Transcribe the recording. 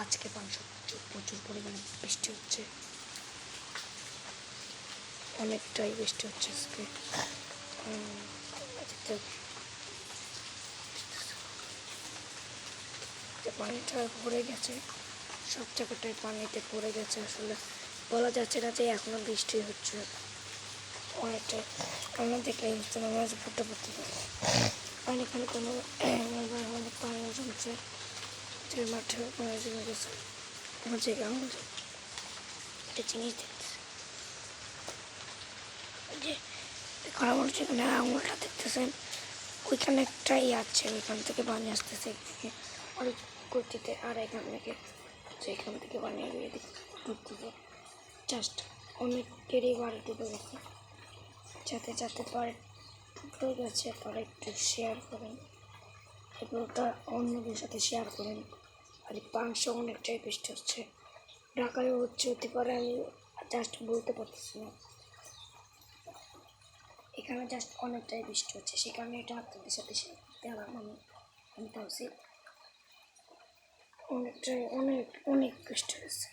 আজকে প্রচুর পরিমাণে বৃষ্টি হচ্ছে, অনেকটাই বৃষ্টি হচ্ছে আজকে। পানিটা ভরে গেছে, সব জায়গাটায় পানিতে ভরে গেছে। আসলে বলা যাচ্ছে না যে এখনো বৃষ্টি হচ্ছে, অনেকটাই। আমরা দেখলে মাছ ফুটে পড়তে অনেকখানে কোনো অনেক পানি জমছে, যে মাঠে পানি জমে গেছে। আমার জায়গায় আঙুল একটা জিনিস দেখতেছে, যে এখন আমার যেখানে আঙুলটা দেখতেছেন ওইখানে একটা আছে, ওইখান থেকে পানি আসতেছে অনেক গতিতে, আর এখান থেকে পানি ঢুকতেছে। জাস্ট অনেকেরই বাড়ি ডুবে গেছে, যাতে বাড়ি ডুবে গেছে তারা একটু শেয়ার করেন, এগুলোটা অন্যদের সাথে শেয়ার করেন। আর পাংশে অনেকটাই বৃষ্টি হচ্ছে, ঢাকায় হতে পারে, আমি জাস্ট বলতে পারতেছি না। এখানে জাস্ট অনেকটাই বৃষ্টি হচ্ছে, সে কারণে এটা আপনাদের সাথে শেয়ার করতে আমি অনেক বৃষ্টি হচ্ছে।